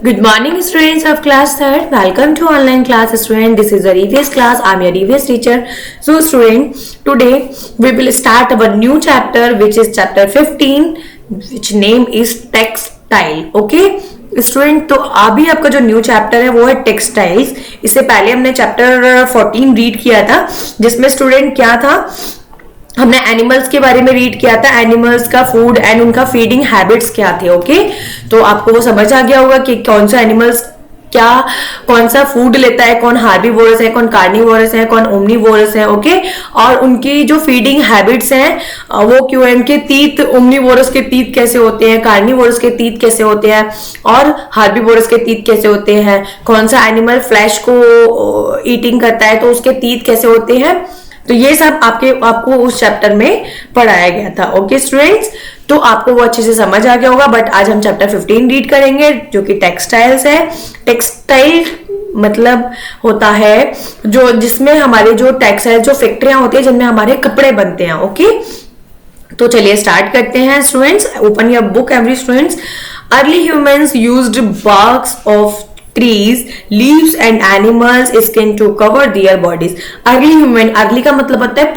Good morning, students of class 3rd. Welcome to online class, student. This is your EVS class. I am your EVS teacher. So, student, today we will start our new chapter, which is chapter 15, which name is textile. Okay, student, तो अभी आपका जो new chapter है वो है textiles. इससे पहले हमने चैप्टर 14 रीड किया था, जिसमें स्टूडेंट क्या था, हमने एनिमल्स के बारे में रीड किया था, एनिमल्स का फूड एंड उनका फीडिंग हैबिट्स क्या थे. ओके, तो आपको वो समझ आ गया होगा कि कौन सा एनिमल्स क्या कौन सा फूड लेता है, कौन हार्बीवोरस है, कौन कार्निवोरस है, कौन ओमनीवोरस है. ओके, और उनकी जो फीडिंग हैबिट्स हैं वो क्यों है, उनके तीत, ओमनीवोरस के तीत कैसे होते हैं, कार्निवोरस के तीत कैसे होते हैं, और हार्बीवोरस के तीत कैसे होते हैं, कौन सा एनिमल फ्लैश को ईटिंग करता है तो उसके तीत कैसे होते हैं. तो ये सब आपको उस चैप्टर में पढ़ाया गया था. ओके स्टूडेंट्स, तो आपको वो अच्छे से समझ आ गया होगा. बट आज हम चैप्टर 15 रीड करेंगे, जो कि टेक्सटाइल्स है. टेक्सटाइल मतलब होता है जो जिसमें हमारे जो टेक्सटाइल जो फैक्ट्रियां होती है जिनमें हमारे कपड़े बनते हैं. ओके, तो चलिए स्टार्ट करते हैं students. Open your book every students. Early humans used barks of trees, leaves and animals skin to cover their bodies. Early human, early का मतलब होता है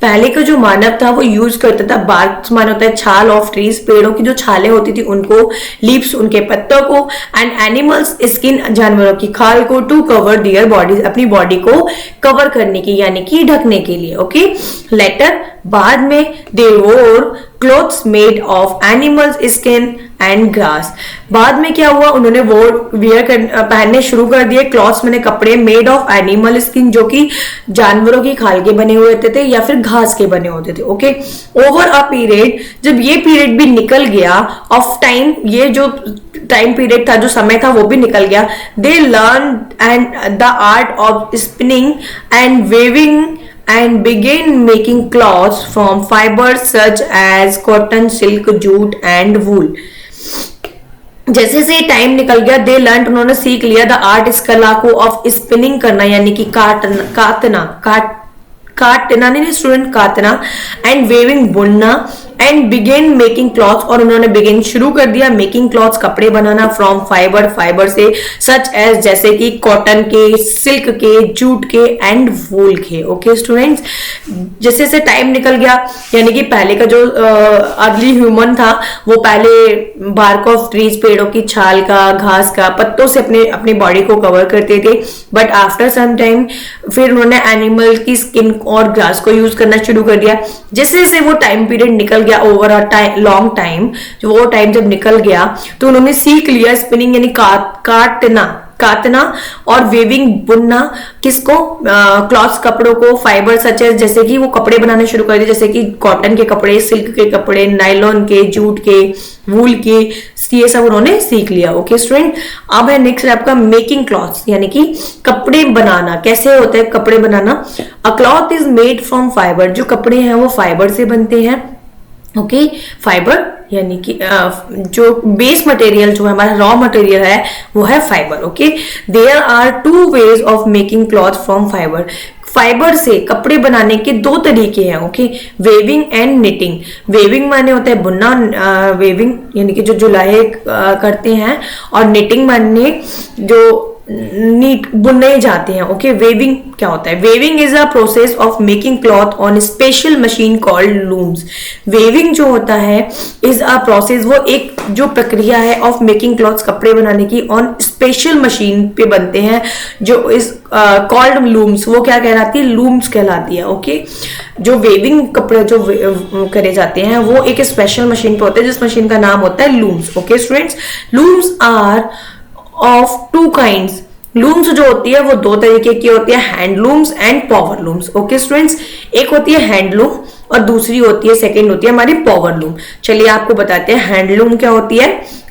पहले का जो मानव था वो यूज करता था बार्क, माना होता है छाल ऑफ ट्रीज, पेड़ों की जो छालें होती थी उनको, लीव्स उनके पत्तों को, एंड एनिमल्स स्किन जानवरों की खाल को, टू कवर देयर बॉडीज अपनी बॉडी को कवर करने की यानी कि ढकने के लिए. ओके, लेटर बाद में दे वोर clothes made of animals skin and grass. बाद में क्या हुआ, उन्होंने वो पहनने शुरू कर दिए क्लॉथ्स मैंने कपड़े मेड ऑफ एनिमल स्किन, जो कि जानवरों की खाल के बने हुए होते थे या फिर घास के बने होते थे. ओके, ओवर अ पीरियड, जब ये पीरियड भी निकल गया ऑफ टाइम, ये जो टाइम पीरियड था, जो समय था, वो भी निकल गया. They learn and the art of spinning and weaving and began making cloths from fibers such as cotton, silk, jute and wool. जैसे से टाइम निकल गया, दे लर्न, उन्होंने सीख लिया, द आर्ट, इस कला को, ऑफ स्पिनिंग करना यानी कि काटना नहीं स्टूडेंट, काटना, एंड वेविंग, बुनना, एंड बिगेन मेकिंग क्लॉथ्स, और उन्होंने बिगेन शुरू कर दिया मेकिंग क्लॉथ्स, कपड़े बनाना, फ्रॉम फाइबर से, सच एज जैसे कि कॉटन के, सिल्क के, जूट के एंड वूल के. ओके स्टूडेंट्स, जैसे जैसे टाइम निकल गया, यानी कि पहले का जो अर्ली ह्यूमन था वो पहले बार्क ऑफ ट्रीज, पेड़ों की छाल का, घास का, पत्तों से अपनी बॉडी को कवर करते थे. बट आफ्टर सम टाइम फिर उन्होंने एनिमल की स्किन और ग्रास को यूज करना शुरू कर दिया. जैसे जैसे वो टाइम पीरियड निकल गया, ओवर अ लॉन्ग टाइम, जो वो टाइम जब निकल गया तो उन्होंने सीख लिया स्पिनिंग यानी काटना और वेविंग, बुनना, किसको, क्लॉथ्स, कपड़ों को, फाइबर सच एज जैसे कि वो कपड़े बनाने शुरू कर दिए, जैसे कि कॉटन के कपड़े, सिल्क के कपड़े, नायलॉन के, जूट के, वूल के, ये सब उन्होंने सीख लिया. ओके स्टूडेंट, अब है नेक्स्ट आपका मेकिंग क्लॉथ्स यानी कि कपड़े बनाना. कैसे होता है कपड़े बनाना, a cloth is made from fibre, जो कपड़े हैं वो फाइबर से बनते हैं. ओके, फाइबर यानी कि जो बेस मटेरियल जो है हमारा रॉ मटेरियल है वो है fibre. Okay, there are 2 ways of making cloth from fibre. Fibre से कपड़े बनाने के 2 तरीके हैं. Okay, weaving and knitting. Weaving माने होता है बुनना, वेविंग यानी कि जो जुलाई करते हैं, और निटिंग माने जो बुनने जाते हैं. ओके, वेविंग क्या होता है, weaving is a process of making cloth on special machine called looms. Weaving जो होता है इज अ प्रोसेस, वो एक जो प्रक्रिया है ऑफ मेकिंग क्लॉथ्स, कपड़े बनाने की, ऑन स्पेशल मशीन पे बनते हैं जो इज कॉल्ड लूम्स. वो क्या कहलाती है, लूम्स कहलाती है. ओके, जो वेविंग कपड़े जो करे जाते हैं वो एक स्पेशल मशीन पे होते हैं जिस मशीन का नाम होता है looms. Okay students, looms are of 2 kinds. Looms जो होती है वो 2 तरीके की होती है, handlooms and power looms. Okay students, एक होती है हैंडलूम और दूसरी होती है, सेकंड होती है हमारी पावर लूम. चलिए आपको बताते हैं हैंडलूम क्या होती है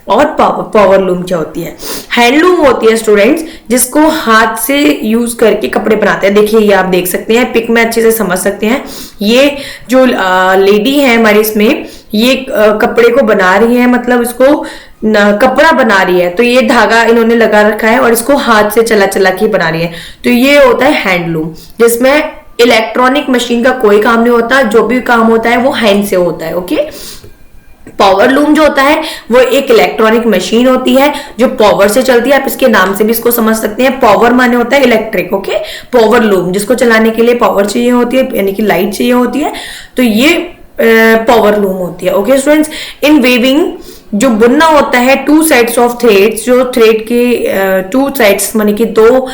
और पावर लूम क्या होती है. हैंडलूम होती है स्टूडेंट्स जिसको हाथ से यूज करके कपड़े बनाते हैं. देखिए ये आप देख सकते हैं, पिक में अच्छे से समझ सकते हैं. ये जो लेडी है हमारी, इसमें ये कपड़े को बना रही है, मतलब इसको कपड़ा बना रही है, तो ये धागा इन्होंने लगा रखा है और इसको हाथ से चला चला के बना रही है. तो ये होता है हैंडलूम, जिसमें इलेक्ट्रॉनिक मशीन का कोई काम नहीं होता, जो भी काम होता है वो हैंड से होता है. ओके, पावर लूम जो होता है वो एक इलेक्ट्रॉनिक मशीन होती है जो पावर से चलती है। आप इसके नाम से भी इसको समझ सकते हैं, पावर माने होता है इलेक्ट्रिक, ओके। पावर लूम जिसको चलाने के लिए पावर चाहिए होती है, यानी कि लाइट चाहिए होती है, तो ये पावर लूम होती है, ओके स्टूडेंट्स। इन वेविंग जो बुनना होता है, टू साइड्स ऑफ थ्रेड्स, जो थ्रेड के टू साइड्स माने कि दो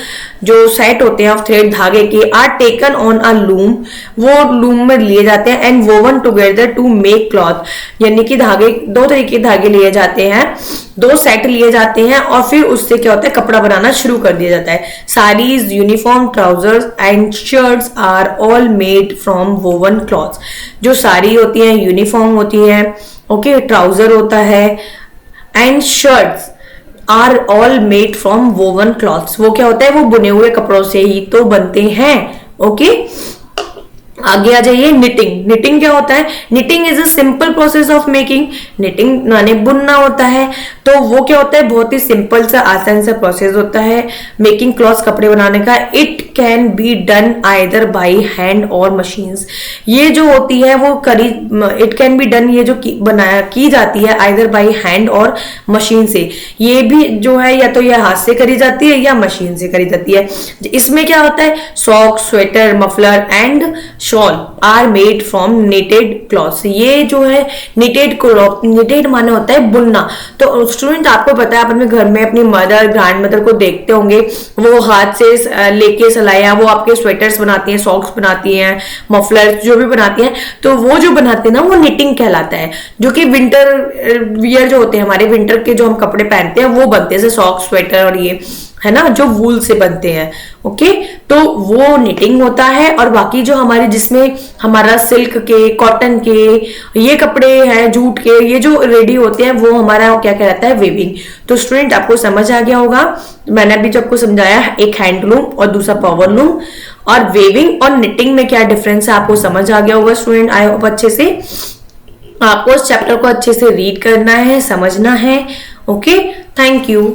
जो साइड होते हैं ऑफ थ्रेड धागे के, are taken on a loom, वो लूम में लिए जाते हैं, and woven together to make cloth, यानी कि धागे दो तरीके के धागे लिए जाते हैं, दो सेट लिए जाते हैं और फिर उससे क्या होता है कपड़ा बनाना शुरू कर दिया जाता है। Saris, uniform, trousers and shirts are all made from woven cloths. Sari साड़ी होती है, यूनिफॉर्म होती है, ओके, ट्राउजर होता है and shirts are all made from woven cloths. वो क्या होता है, वो बुने हुए कपड़ों से ही तो बनते हैं, ओके। आगे आ जाइए, निटिंग। निटिंग क्या होता है? Knitting is a simple process of making. Knitting माने बुनना होता है, तो वो क्या होता है, बहुत ही सिंपल सा आसान सा प्रोसेस होता है मेकिंग क्लॉथ्स, कपड़े बनाने का। It can be done either by hand और मशीन्स। ये जो होती है वो इट कैन बी डन, ये जो की जाती है आइदर बाय हैंड और मशीन से। ये भी जो है या तो ये हाथ से करी जाती है या मशीन से करी जाती है। इसमें क्या होता है, socks, sweater, muffler and shawl are made from knitted cloths. ये जो है निटेड क्लॉथ, निटेड माने होता है बुनना। तो स्टूडेंट आपको पता है, आप अपने घर में अपनी मदर, ग्रैंड मदर को देखते होंगे, वो हाथ से लेके सिलाया, वो आपके स्वेटर्स बनाती हैं, सॉक्स बनाती हैं, मफलर जो भी बनाती हैं, तो वो जो बनाते हैं ना वो निटिंग कहलाता है। जो कि विंटर वियर जो होते हैं हमारे, विंटर के जो हम कपड़े पहनते हैं वो बनते हैं, जैसे सॉक्स, स्वेटर और ये है ना, जो वूल से बनते हैं, ओके। तो वो निटिंग होता है। और बाकी जो हमारे जिसमें हमारा सिल्क के, कॉटन के ये कपड़े हैं, जूट के, ये जो रेडी होते हैं, वो हमारा क्या कहलाता है, वेविंग। तो स्टूडेंट आपको समझ आ गया होगा, मैंने अभी जो आपको समझाया, एक हैंडलूम और दूसरा पावर लूम, और वेविंग और निटिंग में क्या डिफरेंस है आपको समझ आ गया होगा स्टूडेंट। आई होप अच्छे से आपको इस चैप्टर को अच्छे से रीड करना है, समझना है, ओके। Thank you.